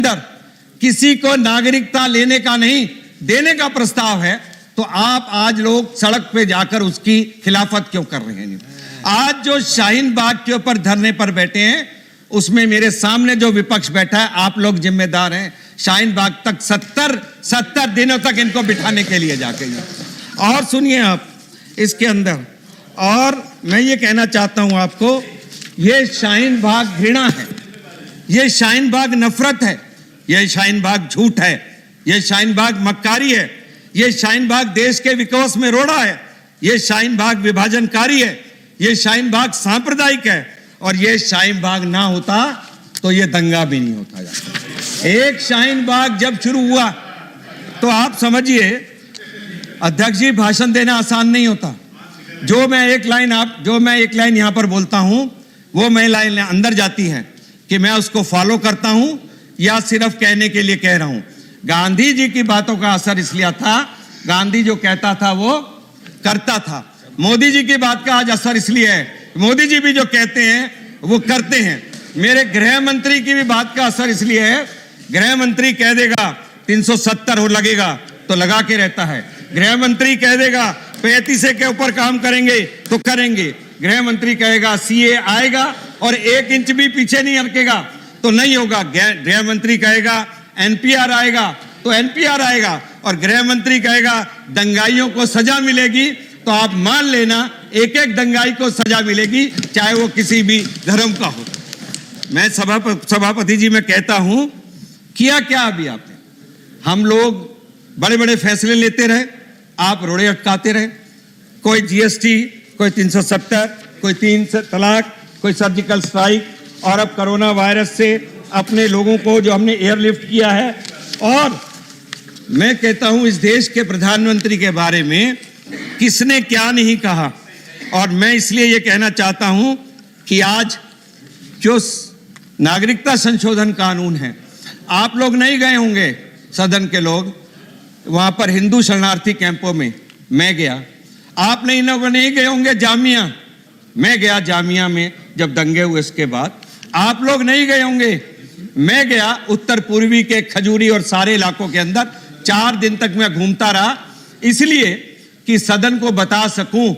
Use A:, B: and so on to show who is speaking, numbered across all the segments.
A: अंदर किसी को नागरिकता लेने का नहीं, देने का प्रस्ताव है, तो आप आज लोग सड़क पे जाकर उसकी खिलाफत क्यों कर रहे हैं? आज जो शाहीन बाग के ऊपर धरने पर बैठे हैं, उसमें मेरे सामने जो विपक्ष बैठा है, आप लोग जिम्मेदार हैं। शाहीन बाग तक 70 दिनों तक इनको बिठाने के लिए जाके। और सुनिए आप इसके अंदर, और मैं ये कहना चाहता हूं आपको, ये शाहीन बाग घृणा है, ये शाहीन बाग नफरत है, ये शाहीन बाग झूठ है, ये शाहीन बाग मक्कारी है, ये शाहीन बाग देश के विकास में रोड़ा है, ये शाहीन बाग विभाजनकारी है, ये शाहीन बाग सांप्रदायिक है, और ये शाहीन बाग ना होता तो ये दंगा भी नहीं होता। एक शाहीन बाग जब शुरू हुआ तो आप समझिए, अध्यक्ष जी, भाषण देना आसान नहीं होता। जो मैं एक लाइन यहां पर बोलता हूं, वो मैं लाइन अंदर जाती है कि मैं उसको फॉलो करता हूं या सिर्फ कहने के लिए कह रहा हूं। गांधी जी की बातों का असर इसलिए था, गांधी जो कहता था वो करता था। मोदी जी की बात का आज असर इसलिए है, मोदी जी भी जो कहते हैं वो करते हैं। मेरे गृह मंत्री की भी बात का असर इसलिए है, गृह मंत्री कह देगा 370 हो लगेगा तो लगा के रहता है, गृह मंत्री कह देगा 35 के ऊपर काम करेंगे तो करेंगे, गृह मंत्री कहेगा सीए आएगा और 1 इंच भी पीछे नहीं हटकेगा तो नहीं होगा, गृह मंत्री कहेगा एनपीआर आएगा तो एनपीआर आएगा, और गृह मंत्री कहेगा दंगाइयों को सजा मिलेगी, तो आप मान लेना एक दंगाई को सजा मिलेगी, चाहे वो किसी भी धर्म का हो। मैं सभापति जी मैं कहता हूं, किया क्या अभी आपने? हम लोग बड़े बड़े फैसले लेते रहे, आप रोड़े अटकाते रहे, कोई जीएसटी, कोई 370, कोई 3 तलाक, कोई सर्जिकल स्ट्राइक, और अब कोरोना वायरस से अपने लोगों को जो हमने एयरलिफ्ट किया है। और मैं कहता हूं, इस देश के प्रधानमंत्री के बारे में किसने क्या नहीं कहा, और मैं इसलिए ये कहना चाहता हूं कि आज जो नागरिकता संशोधन कानून है, आप लोग नहीं गए होंगे, सदन के लोग, वहां पर हिंदू शरणार्थी कैंपों में मैं गया, आप नहीं गए होंगे जामिया, मैं गया जामिया में जब दंगे हुए इसके बाद, आप लोग नहीं गए होंगे, मैं गया उत्तर पूर्वी के खजूरी और सारे इलाकों के अंदर 4 दिन तक मैं घूमता रहा, इसलिए कि सदन को बता सकूं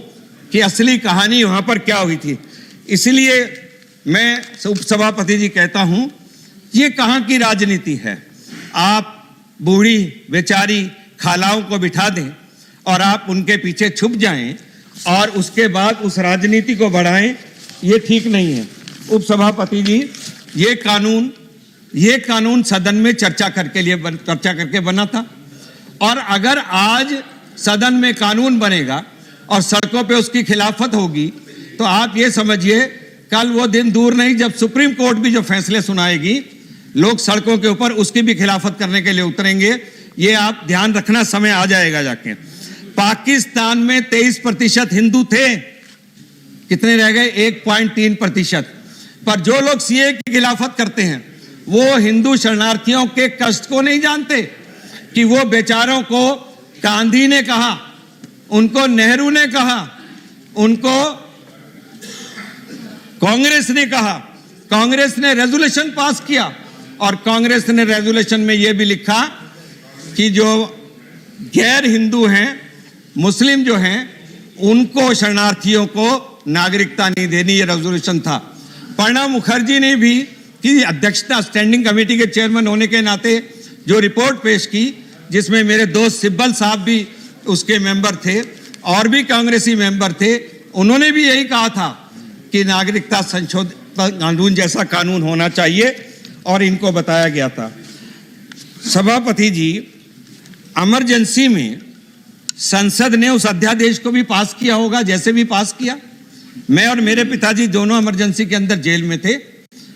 A: कि असली कहानी वहां पर क्या हुई थी। इसलिए मैं उपसभापति जी कहता हूं, ये कहां की राजनीति है? आप बूढ़ी बेचारी खालाओं को बिठा दें और आप उनके पीछे छुप जाएं और उसके बाद उस राजनीति को बढ़ाएं, ये ठीक नहीं है। उपसभापति जी, ये कानून सदन में चर्चा करके बना था, और अगर आज सदन में कानून बनेगा और सड़कों पे उसकी खिलाफत होगी, तो आप ये समझिए कल वो दिन दूर नहीं जब सुप्रीम कोर्ट भी जो फैसले सुनाएगी, लोग सड़कों के ऊपर उसकी भी खिलाफत करने के लिए उतरेंगे। ये आप ध्यान रखना, समय आ जाएगा जाके। पाकिस्तान में 23% हिंदू थे, कितने रह गए? 1.3%। पर जो लोग सीए की खिलाफत करते हैं वो हिंदू शरणार्थियों के कष्ट को नहीं जानते कि वो बेचारों को गांधी ने कहा, उनको नेहरू ने कहा, उनको कांग्रेस ने कहा, कांग्रेस ने रेजोल्यूशन पास किया, और कांग्रेस ने रेजोल्यूशन में यह भी लिखा कि जो गैर हिंदू हैं, मुस्लिम जो हैं, उनको शरणार्थियों को नागरिकता नहीं देनी, ये रेजोल्यूशन था। प्रणब मुखर्जी ने भी की अध्यक्षता स्टैंडिंग कमेटी के चेयरमैन होने के नाते जो रिपोर्ट पेश की, जिसमें मेरे दोस्त सिब्बल साहब भी उसके मेंबर थे और भी कांग्रेसी मेंबर थे, उन्होंने भी यही कहा था कि नागरिकता संशोधन कानून जैसा कानून होना चाहिए, और इनको बताया गया था। सभापति जी, इमरजेंसी में संसद ने उस अध्यादेश को भी पास किया होगा जैसे भी पास किया। मैं और मेरे पिताजी दोनों इमरजेंसी के अंदर जेल में थे,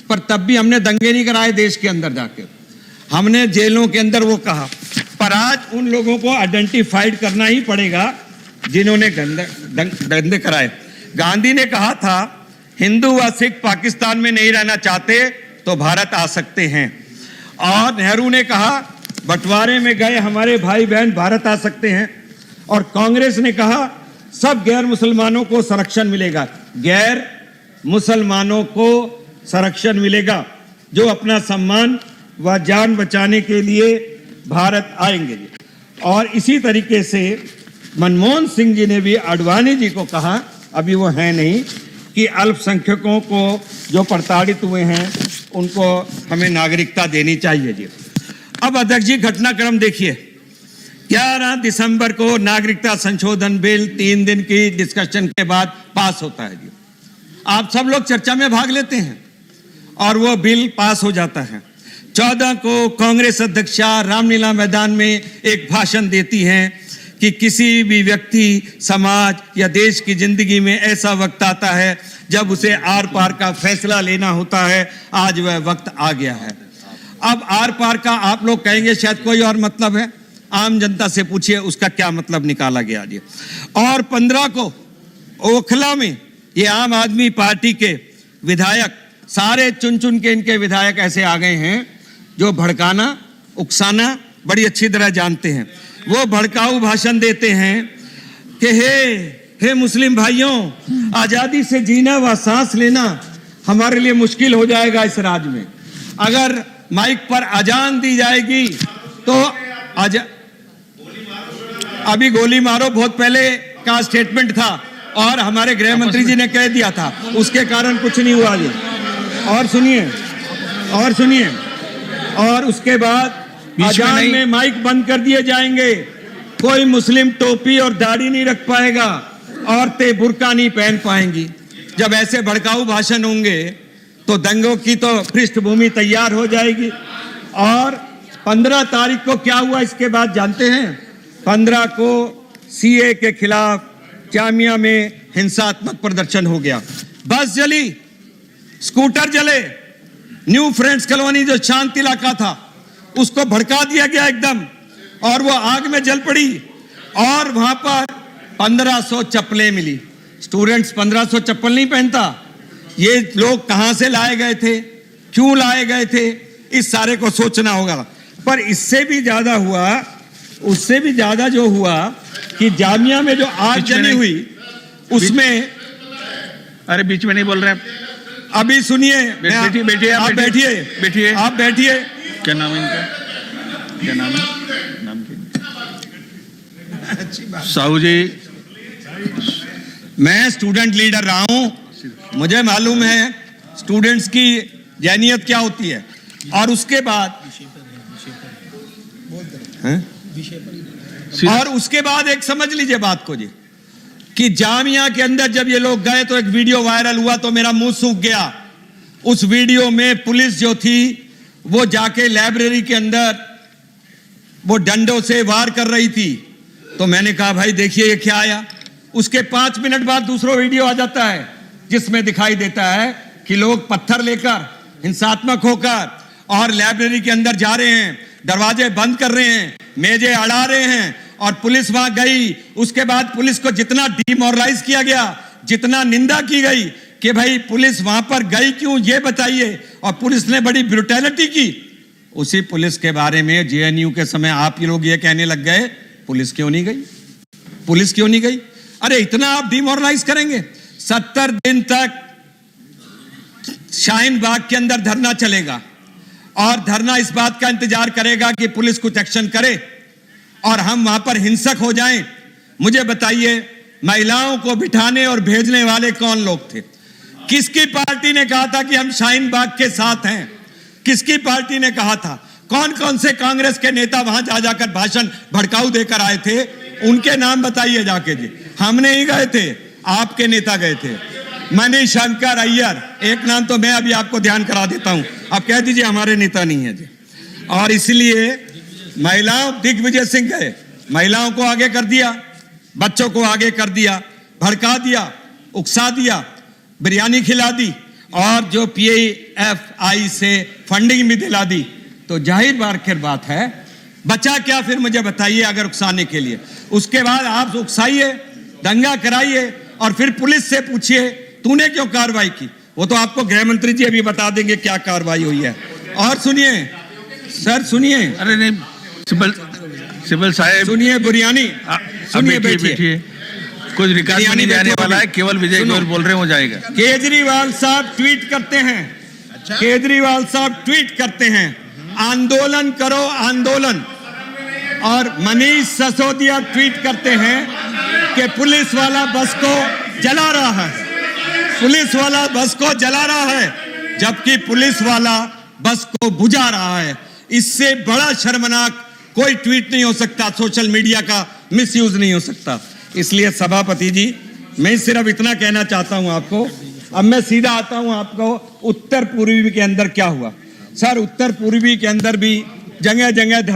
A: पर तब भी हमने दंगे नहीं कराए देश के अंदर जाके, हमने जेलों के अंदर वो कहा। पर आज उन लोगों को आइडेंटिफाइड करना ही पड़ेगा जिन्होंने दंगे कराए। गांधी ने कहा था, हिंदू व सिख पाकिस्तान में नहीं रहना चाहते तो भारत आ सकते हैं, और नेहरू ने कहा बंटवारे में गए हमारे भाई बहन भारत आ सकते हैं, और कांग्रेस ने कहा सब गैर मुसलमानों को संरक्षण मिलेगा, गैर मुसलमानों को संरक्षण मिलेगा, जो अपना सम्मान वह जान बचाने के लिए भारत आएंगे। और इसी तरीके से मनमोहन सिंह जी ने भी आडवाणी जी को कहा, अभी वो है नहीं, कि अल्पसंख्यकों को जो प्रताड़ित हुए हैं उनको हमें नागरिकता देनी चाहिए जी। अब अध्यक्ष जी घटनाक्रम देखिए, 11 दिसंबर को नागरिकता संशोधन बिल 3 दिन की डिस्कशन के बाद पास होता है जी। आप सब लोग चर्चा में भाग लेते हैं और वो बिल पास हो जाता है। 14 को कांग्रेस अध्यक्षा रामलीला मैदान में एक भाषण देती हैं कि किसी भी व्यक्ति, समाज या देश की जिंदगी में ऐसा वक्त आता है जब उसे आर पार का फैसला लेना होता है। आज वह वक्त आ गया है। अब आर पार का आप लोग कहेंगे शायद कोई और मतलब है, आम जनता से पूछिए उसका क्या मतलब निकाला गया जी। और 15 को ओखला में ये आम आदमी पार्टी के विधायक सारे चुन चुन के इनके विधायक ऐसे आ गए हैं जो भड़काना, उकसाना बड़ी अच्छी तरह जानते हैं। वो भड़काऊ भाषण देते हैं कि हे मुस्लिम भाइयों, आजादी से जीना व सांस लेना हमारे लिए मुश्किल हो जाएगा इस राज्य में। अगर माइक पर अजान दी जाएगी तो अभी गोली मारो बहुत पहले का स्टेटमेंट था और हमारे गृह मंत्री जी ने कह दिया था, उसके कारण कुछ नहीं हुआ जी। और सुनिए और उसके बाद अजान में माइक बंद कर दिए जाएंगे। कोई मुस्लिम टोपी और दाढ़ी नहीं रख पाएगा, औरतें बुर्का नहीं पहन पाएंगी। जब ऐसे भड़काऊ भाषण होंगे तो दंगों की तो पृष्ठभूमि तैयार हो जाएगी। और 15 तारीख को क्या हुआ इसके बाद जानते हैं? 15 को सीए के खिलाफ जामिया में हिंसात्मक प्रदर्शन हो गया। बस जली, स्कूटर जले, न्यू फ्रेंड्स कॉलोनी जो शांत इलाका था उसको भड़का दिया गया एकदम, और वो आग में जल पड़ी। और वहां पर 1500 चप्पलें मिली। स्टूडेंट्स 1500 चप्पल नहीं पहनता। ये लोग कहां से लाए गए थे, क्यों लाए गए थे, इस सारे को सोचना होगा। पर इससे भी ज्यादा हुआ, उससे भी ज्यादा जो हुआ कि जामिया में जो आग जली हुई उसमें,
B: अरे बीच में नहीं बोल रहे
A: अभी सुनिए,
B: बैठिए
A: आप बैठिए, आप बैठिए।
B: क्या नाम है इनका? क्या नाम है? नाम क्या? साहू जी,
A: मैं स्टूडेंट लीडर रहा हूं, मुझे मालूम है स्टूडेंट्स की जहनियत क्या होती है। और उसके बाद एक समझ लीजिए बात को जी, कि जामिया के अंदर जब ये लोग गए तो एक वीडियो वायरल हुआ तो मेरा मुंह सूख गया। उस वीडियो में पुलिस जो थी वो जाके लाइब्रेरी के अंदर वो डंडों से वार कर रही थी। तो मैंने कहा भाई देखिए ये क्या आया। उसके 5 मिनट बाद दूसरा वीडियो आ जाता है जिसमें दिखाई देता है कि लोग पत्थर लेकर हिंसात्मक होकर और लाइब्रेरी के अंदर जा रहे हैं, दरवाजे बंद कर रहे हैं, मेजें अड़ा रहे हैं। और पुलिस वहां गई। उसके बाद पुलिस को जितना डिमोरलाइज किया गया, जितना निंदा की गई कि भाई पुलिस वहां पर गई क्यों ये बताइए, और पुलिस ने बड़ी ब्रुटैलिटी की। उसी पुलिस के बारे में जेएनयू के समय आप लोग ये कहने लग गए पुलिस क्यों नहीं गई, पुलिस क्यों नहीं गई। अरे इतना आप डिमोरलाइज करेंगे? 70 दिन तक शाहीन बाग के अंदर धरना चलेगा और धरना इस बात का इंतजार करेगा कि पुलिस कुछ एक्शन करे और हम वहां पर हिंसक हो जाएं। मुझे बताइए महिलाओं को बिठाने और भेजने वाले कौन लोग थे? किसकी पार्टी ने कहा था कि हम शाहीन बाग के साथ हैं? किसकी पार्टी ने कहा था? कौन कौन से कांग्रेस के नेता वहां जा जाकर भाषण भड़काऊ देकर आए थे? उनके नाम बताइए जाके जी। हमने ही गए थे, आपके नेता गए थे, मणिशंकर अय्यर, एक नाम तो मैं अभी आपको ध्यान करा देता हूं, आप कह दीजिए हमारे नेता नहीं है जी। और इसलिए महिलाओं, दिग्विजय सिंह गए, महिलाओं को आगे कर दिया, बच्चों को आगे कर दिया, भड़का दिया, उकसा दिया, बिरयानी खिला दी और जो PFI से फंडिंग भी दिला दी। तो जाहिर बात है, बचा क्या फिर मुझे बताइए अगर उकसाने के लिए। उसके बाद आप उकसाइए, दंगा कराइए और फिर पुलिस से पूछिए तूने क्यों कार्रवाई की। वो तो आपको गृह मंत्री जी अभी बता देंगे क्या कार्रवाई हुई है। और सुनिए सर, सुनिए,
B: अरे नहीं सिब्बल साहब
A: सुनिए, बिरयानी सुनिए, बैठिए,
B: कुछ रिकॉर्ड नहीं जाने वाला है, केवल विजय गोयल बोल रहे हो जाएगा।
A: केजरीवाल साहब ट्वीट करते हैं, केजरीवाल साहब ट्वीट करते हैं आंदोलन करो, आंदोलन। और मनीष सिसोदिया ट्वीट करते हैं कि पुलिस वाला बस को जला रहा है, पुलिस वाला बस को जला रहा है, जबकि पुलिस वाला बस को बुझा रहा है। इससे बड़ा शर्मनाक कोई ट्वीट नहीं हो सकता, सोशल मीडिया का मिसयूज नहीं हो सकता। इसलिए सभापति जी, मैं सिर्फ इतना कहना चाहता हूं आपको। अब मैं सीधा आता हूं आपको उत्तर पूर्वी के अंदर क्या हुआ। सर, उत्तर पूर्वी के अंदर भी जगह जगह